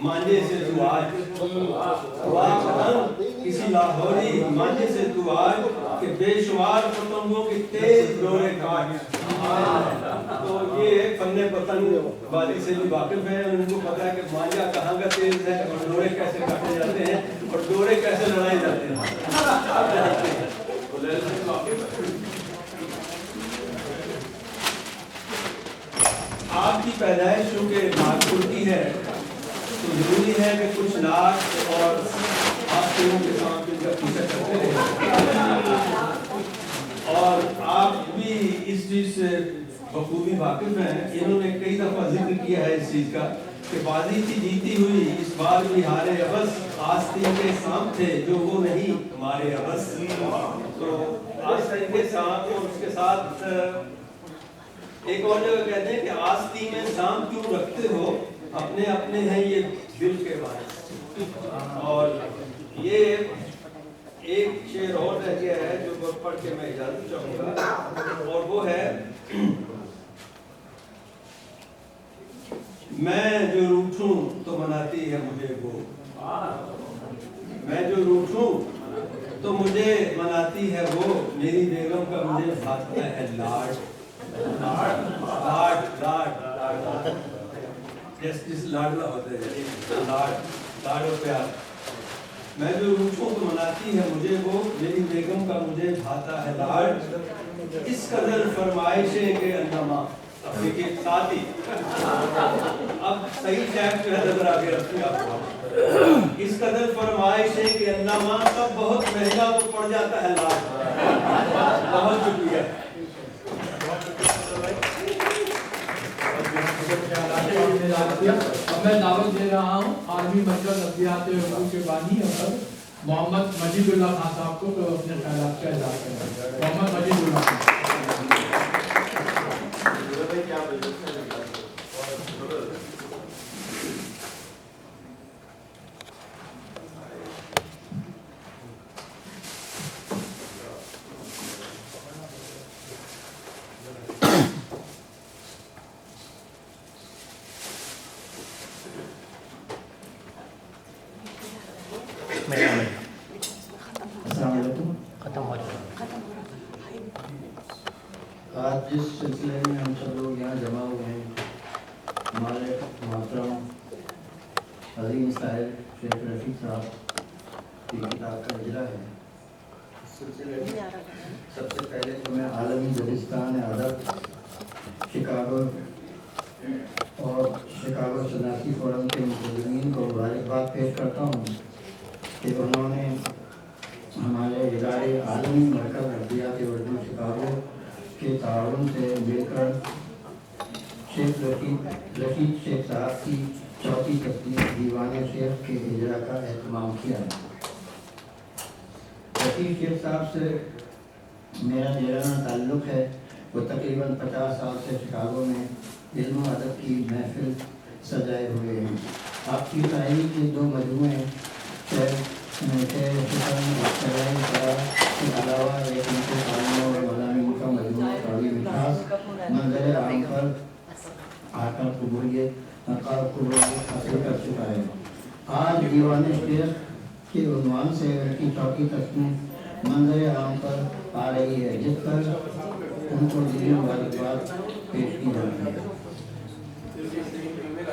مانجے سے تو آج کسی لاہوری مانجے سے تو آج کہ بے شمار پتنگوں کی تیز ڈورے کاٹ. تو یہ فن پتنگ بازی سے بھی واقف ہیں, ان کو پتا ہے کہ مانجا کہاں کا تیز ہے اور ڈورے کیسے کاٹے جاتے ہیں اور ڈورے کیسے لڑائے جاتے ہیں. آپ کی پیدائش چونکہ ناگپور کی ہے تو ضروری ہے کہ کچھ ناگ اور آستینوں کے ساتھ ان کا پیچھا کرتے رہے, اور آپ بھی اس چیز سے بخوبی واقف ہیں. انہوں نے کئی دفعہ ذکر کیا ہے اس چیز کا کہ بازی تھی جیتی ہوئی اس بار بھی ہارے ابس, آستین کے سانپ تھے جو وہ نہیں ہمارے ابس. تو آستین کے سانپ اور اس کے ساتھ ایک اور جگہ کہتے ہیں کہ آستین میں سانپ کیوں رکھتے ہو, اپنے اپنے ہیں یہ دل کے باعث. اور یہ ایک شعر اور رہ گیا ہے جو پڑھ کے میں اجازت چاہوں گا, اور وہ ہے میں جو روٹھوں تو مناتی ہے مجھے وہ, میں جو روٹھوں تو مجھے مناتی ہے وہ, میری بیگم کا مجھے بھاتا ہے لاڈ. جس لاڈلا ہوتا ہے لاڈ و پیار. میں جو روٹھوں تو مناتی ہے مجھے وہ, میری بیگم کا مجھے بھاتا ہے لاڈ. اس قدر فرمائشیں کہ انما ساتھی اب صحیح ٹیپ جو ہے نظر آگے رکھتے آپ کو. اس قدر فرمائشیں کہ انما سب بہت مہنگا وہ پڑ جاتا ہے لاڈ. بہت شکریہ. اب میں دعوت دے رہا ہوں عالمی مرکز ادبیات اردو کے بانی احمد محمد مجید اللہ خان صاحب کو اپنے خیالات کا اظہار کریں. محمد مجید اللہ خان. آج جس سلسلے میں ہم سب لوگ یہاں جمع ہوئے ہیں, ہمارے محترم عظیم صاحب شیخ رفیق صاحب کی کتاب کا اجرا ہے. اس سلسلے میں سب سے پہلے تو میں عالمی دبستان ادب شکاگو اور شکاگو صنعتی فورم کے منتظمین کو مبارکباد پیش کرتا ہوں کہ انہوں نے ہمارے ادارے عالمی مرکز ادبیات اردو شکاگو کے تعاون سے مل کر شیخ رشید شیخ صاحب کی چوتھی تصنیف دیوان شیخ کے اجرا کا اہتمام کیا. رشید شیخ صاحب سے میرا دیرانہ تعلق ہے. وہ تقریباً 50 سال سے شکاگو میں علم و ادب کی محفل سجائے ہوئے ہیں. آپ کی شاعری کے 2 مجموعے کے علاوہ ایک ان کے تعلیموں اور مضامین کا مجموعہ قوی مٹھاس منظر عام پر آ کر قبولیت حاصل کر چکا ہے. آج دیوان شیخ کے عنوان سے ان کی چوتھی تصنیف منظر عام پر آ رہی ہے, جس پر ان کو دلی مبارکباد پیش کی جاتی ہے.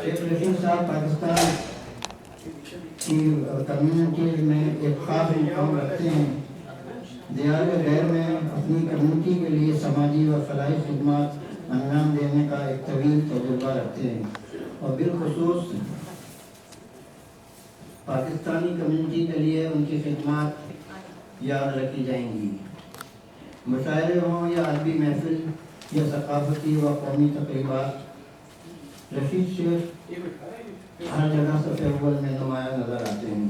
شیخ رشید صاحب پاکستان کی کمیونٹی میں ایک خاص مقام رکھتے ہیں. دیار غیر میں اپنی کمیونٹی کے لیے سماجی و فلاحی خدمات انجام دینے کا ایک طویل تجربہ رکھتے ہیں, اور بالخصوص پاکستانی کمیونٹی کے لیے ان کی خدمات یاد رکھی جائیں گی. مشاعرے ہوں یا ادبی محفل یا ثقافتی و قومی تقریبات, رشید شیخ ہر جگہ صف اول میں نمایاں نظر آتے ہیں.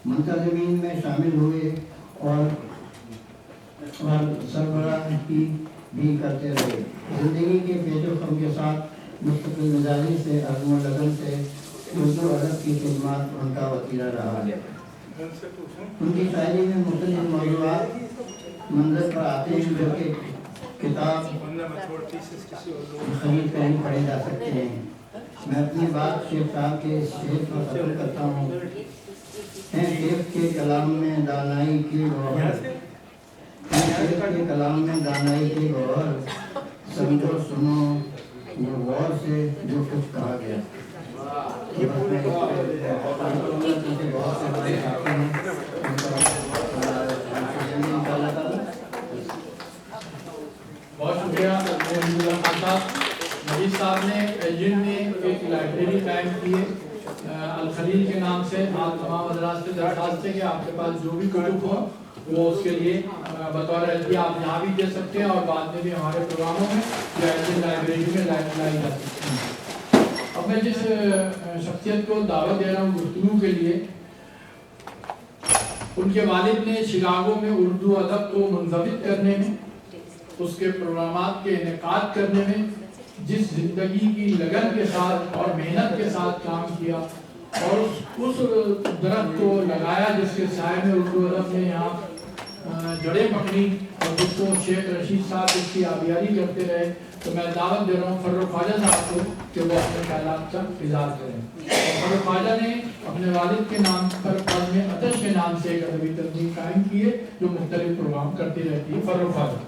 منتظمین میں شامل ہوئے اور سربراہی بھی کرتے رہے. زندگی کے پیچ و خم کے ساتھ مستقل مزاجی سے عزم و لگن سے اردو ادب کی خدمات ان کا وسیلہ رہا ہے. ان کی شاعری میں مختلف موضوعات منظر پر آتے ہیں جو کہ کتاب خرید کر ہی پڑھے جا سکتے ہیں. मैं अपनी बात शेख साहब के शेर पर ख़त्म करता हूँ। हैं शेख के कलाम में दानाई की गौहर, हैं शेख के कलाम में दानाई की गौहर, समझो सुनो वो गौर से जो कुछ कहा गया। ये बस मैं गौर से बातें चाहते हैं। बहुत शुक्रिया मजीदुल्लाह खान साहब। मजीद साहब ने एल्जिन में एक लाइब्रेरी कायम की है अल खलील के नाम से। आप तमाम हज़रात से दरख्वास्त है कि आपके पास जो भी कुतुब हो वो उसके लिए बतौर एल्जी आप यहाँ भी दे सकते हैं और बाद में भी हमारे प्रोग्रामों में या एल्जिन लाइब्रेरी में लाई जा सकती हैं। अब मैं जिस शख्सियत को दावत दे रहा हूँ गुफ्तगू के लिए, उनके वालिद ने शिकागो में उर्दू अदब को मुंज़बित करने में, उसके प्रोग्रामात के इनेकाद करने में जिस जिंदगी की लगन के साथ और मेहनत के साथ काम किया और उस दरख्त को लगाया जिसके साए में उर्दू अदब ने यहाँ जड़ें पकड़ी और जिसको शेख रशीद साहब इसकी आबियारी करते रहे, तो मैं दावत दे रहा हूँ फर्रुख ख्वाजा साहब को कि वो अपने ख्यालात का इज़हार करें। और फर्रुख ख्वाजा ने अपने वालिद के नाम पर फर्म अतश के नाम से एक अदबी तंजीम कायम की है जो मुख्तलिफ प्रोग्राम करती रहती है। फर्रुख ख्वाजा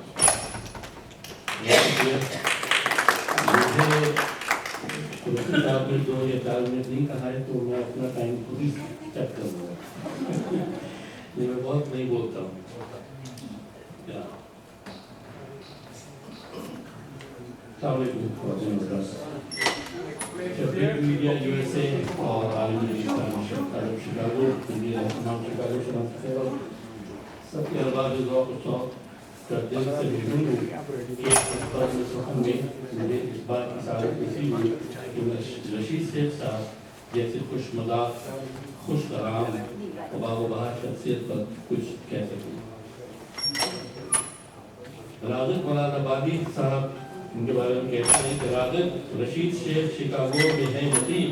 मुझे आपने 2 या 4 मिनट नहीं कहा है तो मैं अपना टाइम खुद ही चेक कर लूँगा। मैं बहुत नहीं बोलता हूँ। मीडिया USA और आलमी शिकागो सबके अरबाब दिल से मजबूर हूँ मुझे इस बात की साबित इसी हुई कि रशीद सेठ साहब जैसे खुश मज़ाक खुश कलाम बाबा शख्सियत पर कुछ कह सकूँ। राग़िब मुरादाबादी साहब उनके बारे में कहते हैं कि राग़िब रशीद शेख शिकागो में है मुक़ीम।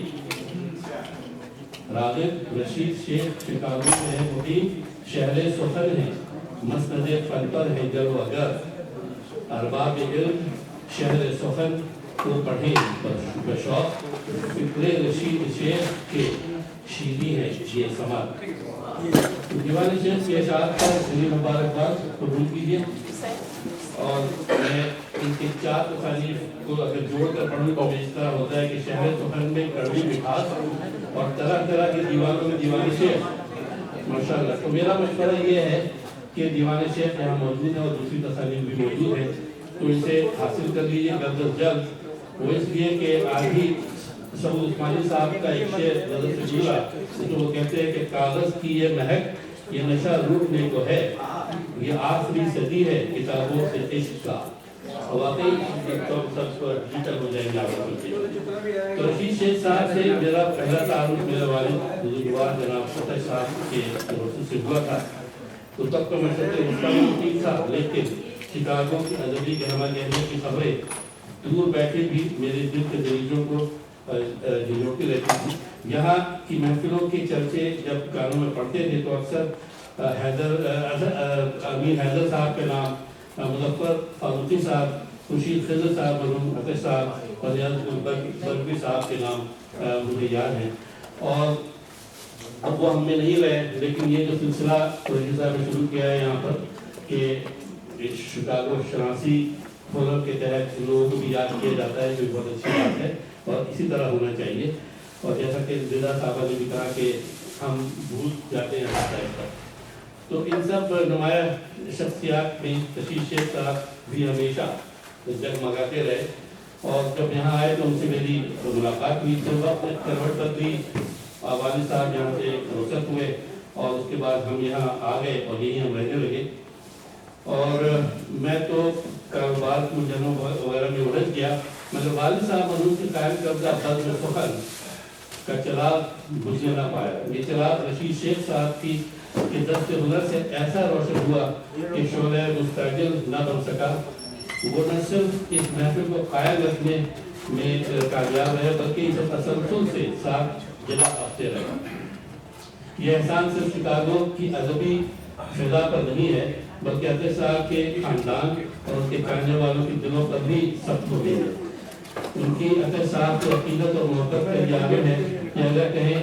राग़िब रशीद शेख शिकागो में है मुक़ीम, शहर सुखन है, मसनद फन पर है जलवागर। अरबाब इल्म शहर सुखन को पढ़ें बशौक़, फिक्रे रशीद शेख के शीरी है ये समात। दीवान शेख के अशार पर दिली मुबारकबाद कबूल कीजिए। और मैं इनके 4 तसानीफ को अगर जोड़कर पढ़ूँ तो इस तरह होता है कि शहर सुखन में कड़वी मिठास और तरह तरह के दीवानों में दीवान शेख माशाअल्लाह। तो मेरा मशवरा ये है कि दीवान शेख यहाँ मौजूद है और दूसरी तसानीफ भी मौजूद है, तो इसे हासिल कर लीजिए जल्द अज जल्द। वो इसलिए कि आज ही सऊद उस्मानी साहब का एक शेर नजर से जुड़ा, तो वो कहते हैं कि कागज की ये महक ये नशा रूठने को है, ये आखिरी सदी है किताबों से इश्क का। वाकई तो सब डिजिटल हो जाएंगे आप। तो रशीद शेख साहब से मेरा पहला तारुफ मेरे वालिद बुजुर्गवार जनाब फतेह साहब के तरफ से हुआ था। तो तब तो मैं ठीक था, लेकिन शिकागो की अदबी गहमा गहमे की खबरें दूर बैठे भी मेरे दिल के दरीजों को झिझोती रहती थी। यहाँ की महफिलों के चर्चे जब कानों में पढ़ते थे तो अक्सर अमीर हैदर साहब के नाम, मुजफ्फर फारूकी साहब, खुर्शीद खिज़र साहब, मरहूम फतेह साहब और बरगवी साहब के नाम मुझे याद हैं। और अब वो हमें नहीं रहे, लेकिन ये जो सिलसिला रशीद साहब ने शुरू किया है यहाँ पर कि शिकागो शनासी फोरम के तहत लोगों को भी याद किया जाता है, जो बहुत अच्छी बात है और इसी तरह होना चाहिए। और जैसा कि रिदा साहबा ने भी कहा कि हम भूल जाते हैं रास्ता, तो इन सब नुमाया शख्सियात में रशीद शेख साहब भी हमेशा जगमगाते रहे। और जब यहाँ आए तो उनसे मेरी मुलाकात हुई, तो वक्त करवट पर भी वालिद साहब यहाँ से रुखसत हुए और उसके बाद हम यहाँ आ गए और यहीं हम रहने लगे। और मैं तो कारोबार मुलझनों वगैरह में उलझ गया, मगर वालिद साहब मजलूम के कायम करदा बज़्म फ़ख़्र का चिराग बुझने ना पाया। ये चिराग रशीद शेख साहब की के दस्त हुनर से ऐसा रोशन हुआ कि शोले मुस्तकिल न बन सका। वो न सिर्फ इस महफिल को कायम रखने में कामयाब रहे, बल्कि इसे तसलसल से साथ जला आते रहे। ये एहसान सिर्फ शिकागो की अदबी फिजा पर नहीं है, बल्कि फतेह साहब के खानदान और उनके चाहने वालों के दिलों पर भी सख्त हो गई है। ان کی اگر صاحب کی عقیدت اور محبت کے لیے آگے ہے کہ اگر کہیں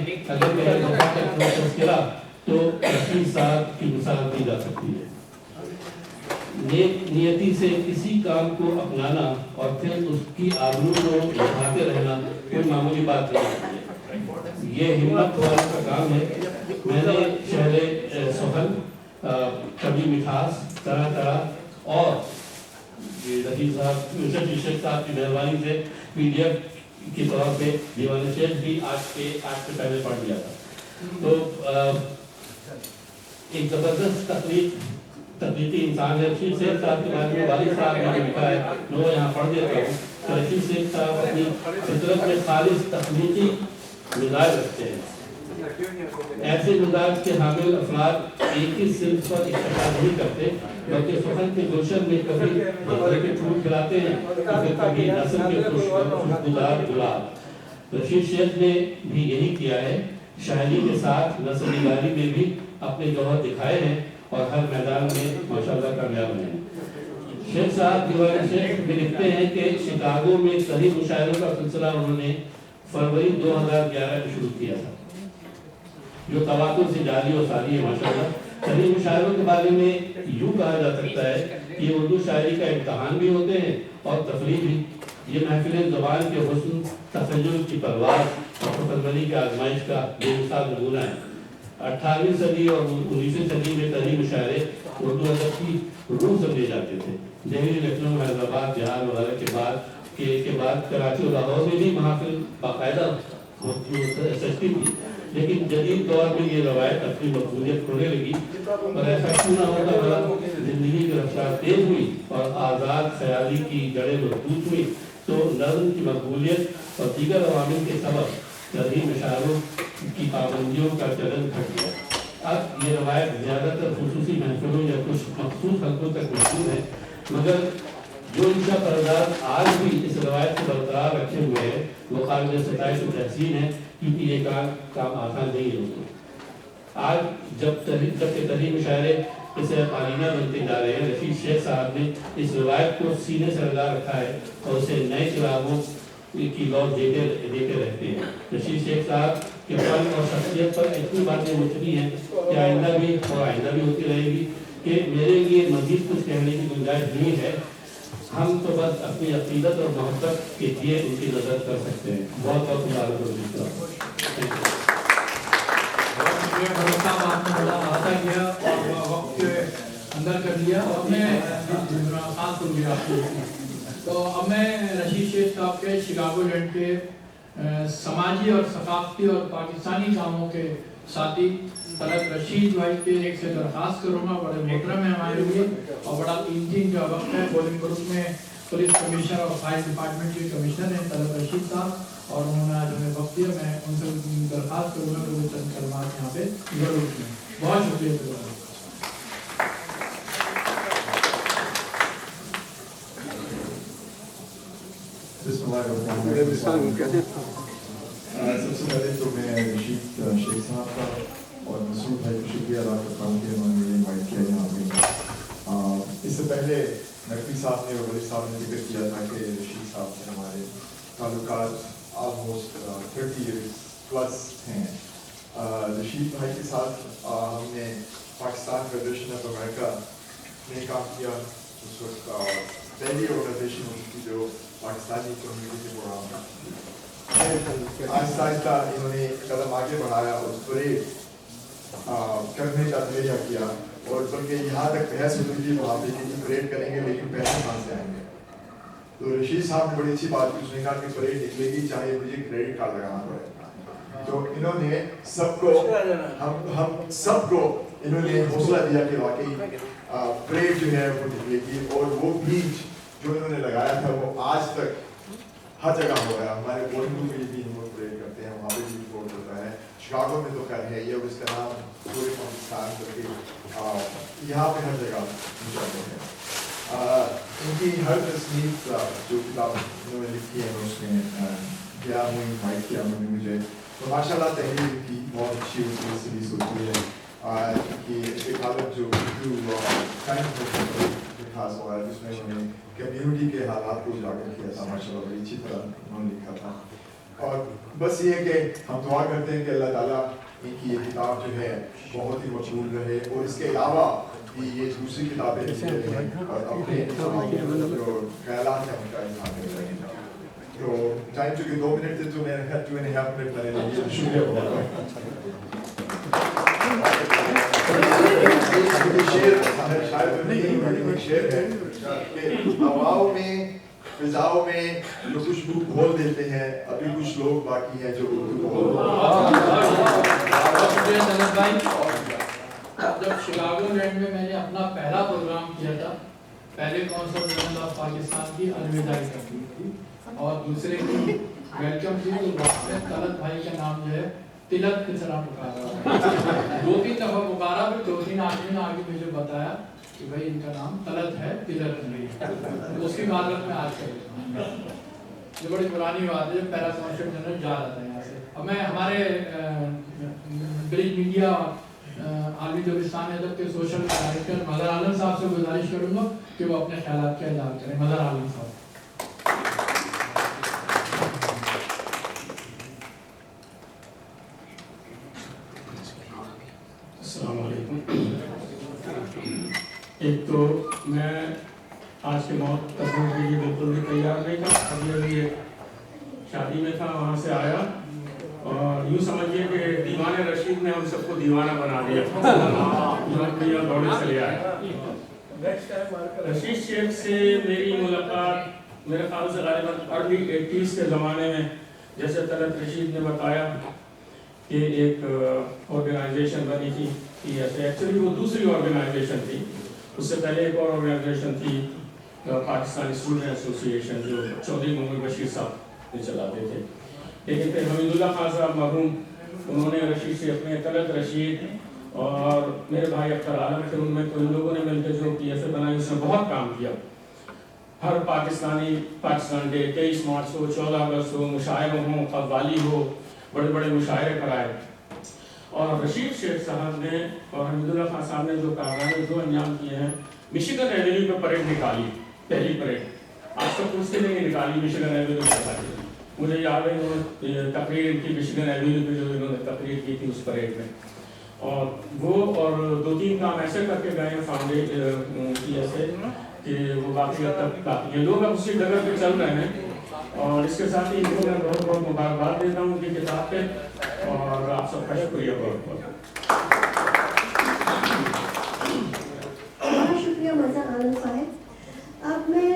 دفاع کا تذکرہ تو رشید صاحب کی مثال دی جا سکتی ہے. نیک نیتی سے کسی کام کو اپنانا اور پھر اس کی آبرو کو بڑھاتے رہنا کوئی معمولی بات نہیں ہے. یہ ہمت والوں کا کام ہے. میں نے شہر سہل کبھی مٹھاس طرح طرح اور رشید صاحب شیخ صاحب کی مہربانی سے پی ڈی ایف کے طور پہ دیوان شیخ بھی آج سے پہلے پڑھ لیا تھا. تو ایک زبردست تخلیقی انسان ہے. رشید شیخ صاحب کے بارے میں والد صاحب نے لکھا ہے, میں وہ یہاں پڑھ دیتا ہوں. تو رشید شیخ صاحب اپنی فطرت میں خالص تخلیقی مزاج رکھتے ہیں. ایسے مزاج کے حامل افراد ایک ہی صنف پر اکتفا نہیں کرتے بلکہ سخن کے گلشن میں کبھی نظر کے پھول کھلاتے ہیں تو کبھی نسل کے خوشبودار گلاب. رشید شیخ نے بھی یہی کیا ہے. شاعری کے ساتھ نثر نگاری میں بھی اپنے جوہر دکھائے ہیں اور ہر میدان میں ماشاءاللہ کامیاب ہیں. شیخ صاحب دیوان شیخ بھی لکھتے ہیں کہ شکاگو میں صحیح مشاعروں کا سلسلہ انہوں نے فروری 2011 میں شروع کیا تھا, جو تواتر سے جاری و ساری ہے ماشاءاللہ. صحیح مشاعروں کے بارے میں یوں کہا جا سکتا ہے کہ یہ اردو شاعری کا امتحان بھی ہوتے ہیں اور تفریح بھی. یہ محفل زبان کے حسن, تخیل کی پرواز اور فکرمندی کی آزمائش کا بے مثال نمونہ ہے. 18ویں صدی اور 19ویں صدی میں صحیح مشاعرے اردو ادب کی روح سمجھے جاتے تھے. دہلی, لکھنؤ, حیدرآباد, بہار وغیرہ کے بعد کراچی اور لاہور میں بھی محافل باقاعدہ سجتی تھی. لیکن جدید دور میں یہ روایت اپنی مقبولیت کھونے لگی اور ایسا کیوں نہ ہوتا بڑا زندگی کی رفتار تیز ہوئی اور آزاد خیالی کی جڑیں مضبوط ہوئی تو نظم کی مقبولیت اور دیگر عوامل کے سبب صحیح مشاعروں کی پابندیوں کا چلن گھٹ گیا. اب یہ روایت زیادہ تر خصوصی محفلوں یا کچھ مخصوص حلقوں تک محدود ہے, مگر جو انشاء پرداز آج بھی اس روایت کو برقرار رکھے ہوئے ہیں وہ قابل ستائش و تحسین ہے, کیونکہ یہ کام آسان نہیں ہے. آج جب کہ تحریر مشاعرے اسے پالینہ بنتے جا رہے ہیں, رشید شیخ صاحب نے اس روایت کو سینے سے لگا رکھا ہے اور اسے نئے چراغوں کی لو دیتے رہتے ہیں. رشید شیخ صاحب کے فن اور شخصیت پر اتنی باتیں مبنی ہیں کہ آئندہ بھی ہوتی رہے گی کہ میرے لیے مزید کچھ کہنے کی گنجائش نہیں ہے. ہم تو بس اپنی عقیدت اور محبت کے لیے ان کی نظر کر سکتے ہیں. بہت بہت اندر کر لیا اور میں تو اب میں رشید شیخ صاحب کے شکاگو لینڈ کے سماجی اور ثقافتی اور پاکستانی کاموں کے ساتھی طلعت رشید بھائی کے ایک سے درخواست کروں گا. بڑے محترم ہیں ہمارے لیے اور بڑا قیمتی کا وقت ہے. بولنگ گروپ میں پولیس کمشنر اور فائر ڈپارٹمنٹ کے کمشنر ہیں طلعت رشید صاحب اور انہوں نے آج ہمیں وقت دیا. میں ان سے درخواست کروں گا کہ وہ چند کلمات یہاں پہ ضرور دیں. بہت شکریہ. سب سے پہلے تو میں رشید شیخ صاحب کا اور مسعود بھائی کو شکریہ ادا کرتا ہوں کہ انہوں نے مجھے انوائٹ کیا یہاں پہ. اس سے پہلے نقوی صاحب نے اور ولی صاحب نے ذکر کیا تھا کہ رشید صاحب سے ہمارے تعلقات آلموسٹ 30 ایئرس پلس ہیں. رشید بھائی کے ساتھ ہم نے پاکستان فیڈریشن آف امریکہ میں کام کیا. اس وقت پہلی آرگنائزیشن ہوتی تھی جو پاکستانی کمیونٹی کے پروگرام میں آہستہ آہستہ انہوں نے قدم آگے بڑھایا اور پریڈ کرنے کا دھیرہ کیا اور بلکہ یہاں تک بحث ہوتی تھی وہاں پہ کہ پریڈ کریں گے لیکن پیسے کہاں سے آئیں گے. تو رشید صاحب نے بڑی اچھی بات کی, اس نے کہا کہ پریڈ نکلے گی چاہے مجھے کریڈٹ کارڈ لگانا پڑے. تو انہوں نے سب کو ہم سب کو انہوں نے حوصلہ دیا کہ واقعی پریڈ جو ہے وہ نکلے گی اور وہ بیج جو انہوں نے لگایا تھا وہ آج تک ہر جگہ ہو رہا ہے. ہمارے بولنگ میں بھی ہم لوگ پریڈ کرتے ہیں, وہاں پہ بھی رپورٹ ہوتا ہے. شکاگو میں تو خیر ہے یہ اور اس کا نام پورے پاکستان کر کے یہاں پہ ہر جگہ مشاہدہ ہے. ان کی ہر تصنیف جو کتاب انہوں نے لکھی ہے اس میں کیا ہوئی انوائٹ کیا انہوں نے مجھے. تو ماشاء اللہ تحریر کی بہت اچھی ہوتی ہے, سوچی ہے کہ ایک حالت جو खास हुआ है जिसमें उन्होंने कम्युनिटी के हालात को उजागर किया था, माशाल्लाह बड़ी अच्छी तरह उन्होंने लिखा था। और बस ये है कि हम दुआ करते हैं कि अल्लाह ताला इनकी ये किताब जो है बहुत ही मशहूर रहे, और इसके अलावा भी ये दूसरी किताबें लिखते रहें और अपने जो ख्यालात हैं उनका इजहार करते रहें। तो टाइम चूँकि 2 मिनट थे तो मैंने कहा 2.5 मिनट मैंने ले लिया, शुक्रिया बहुत। शेर है कि हवाओं में फिजाओं में जो खुशबू घोल देते हैं, अभी कुछ लोग बाकी हैं जो जब शिकागो लैंड में मैंने अपना पहला प्रोग्राम किया था, पहले कौंसल जनरल ऑफ पाकिस्तान की अलविदाई करनी थी और दूसरे की वेलकम थी, तो वहाँ पे तलत भाई का नाम जो है तिलक की तरह पुकारा। 2-3 दफ़ा पुकारा, फिर 2-3 आदमी ने आगे मुझे बताया कि भाई इनका नाम तलत है, तिलक नहीं है। तो उसकी मार्फत में आज कर ये बड़ी पुरानी बात है, जब पहला कौंसल जनरल जा रहा था यहाँ से। अब मैं हमारे ब्रिज मीडिया आलमी दबिस्तान अदब के सोशल डायरेक्टर मदर आलम साहब से गुजारिश करूँगा कि वो अपने ख्यालात का इज़हार करें। मदर आलम साहब। अस्सलाम वालेकुम। एक तो मैं आज के मौत तस्वीर के लिए बिल्कुल भी तैयार नहीं था, अभी एक शादी में था, वहाँ से आया और यूँ समझिए कि दीवाने रशीद ने हम सबको दीवाना बना दिया। दौड़े चले आए। रशीद शेख से मेरी मुलाकात मेरे ख्याल से ग़ालिबन अर्ली 80s के ज़माने में, जैसे तलत रशीद ने बताया कि एक ऑर्गेनाइजेशन बनी थी TSA, एक्चुअली वो दूसरी ऑर्गेनाइजेशन थी, उससे पहले एक और ऑर्गेनाइजेशन थी पाकिस्तानी स्टूडेंट एसोसिएशन जो चौधरी मोहम्मद बशीर साहब ने चलाते थे। लेकिन फिर हमीदुल्लाह खान साहब मरहूम, उन्होंने रशीद से अपने तलत रशीद और मेरे भाई अख्तर आलम थे उनमें, तो इन लोगों ने मिलकर जो TSA बनाई उसने बहुत काम किया। हर पाकिस्तान डे 23 मार्च को, 14 अगस्त हो, मुशायरे हों, कव्वाली हो, बड़े बड़े मुशायरे कराए। और रशीद शेख साहब ने और हमीदुल्लाह खान साहब ने जो कारनामे जो अंजाम किए हैं, मिशिगन एवेन्यू पे परेड निकाली, पहली परेड आज तक उसके लिए निकाली मिशिगन एवेन्यू पे। मुझे याद है वो तकरीर इनकी मिशिगन एवेन्यू पे जो इन्होंने तकरीर की थी उस परेड में, और वो और 2-3 काम ऐसे करके गए हैं फाउंडेशन TSA कि वो काफ़ी हद तक काफ़ी हैं। लोग अब उसी जगह पे चल रहे हैं, और इसके साथ ही इनको मैं बहुत बहुत मुबारकबाद देता हूँ उनकी किताब पे, और आप सबका शुक्रिया बहुत बहुत। बहुत शुक्रिया मज़र आलम साहब। अब मैं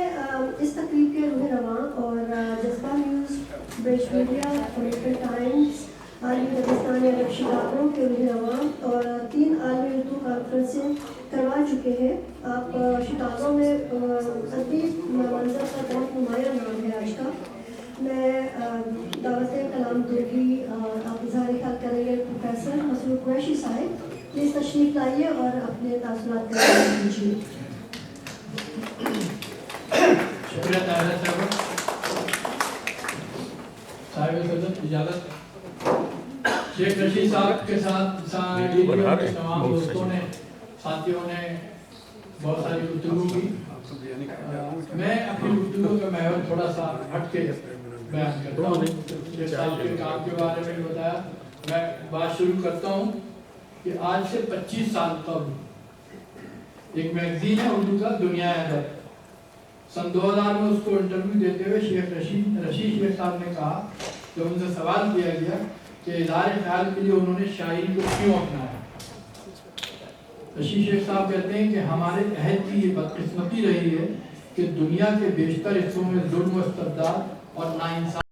इस तकरीब के रूह रवां और जज्बा news, bridge media, American times, आलमी दबिस्तान अरब शिकागो के रूह रवां और 3 आलमी उर्दू कॉन्फ्रेंसें करवा चुके हैं। आप शिकागो में अदबी मंजर का बहुत नुमाया नाम है आज का। मैं दावत कलाम दूंगी, आप इज़हार ख्याल करेंगे प्रोफेसर मसरूर कुरैशी साहब, प्लीज़ तशरीफ़ लाइए और अपने तासुरात का इज़हार कीजिए। शुक्रिया ताहिर साहब। साहिब इजाज़त। शेख रशीद साहब के साथ तमाम दोस्तों ने, साथियों ने बहुत सारी गुफ्तगू की। मैं अपनी गुफ्तगू का महवर थोड़ा सा हट के बयान करता हूँ। शेख साहब के काम के बारे में बताया। मैं बात शुरू करता हूँ कि आज से 25 साल कबल एक मैगजीन है उर्दू का, दुनिया अदब, सन 2000 में उसको इंटरव्यू देते हुए शेख रशीद शेख साहब ने कहा, जब उनसे सवाल किया गया कि इज़हार ख्याल के लिए उन्होंने शायरी को क्यों अपनाया, रशीद शेख साहब कहते हैं कि हमारे अहद की ये बदकिस्मती रही है कि दुनिया के बेशतर हिस्सों में जुल्म व इस्तबदाद और नाइंसाफ़ी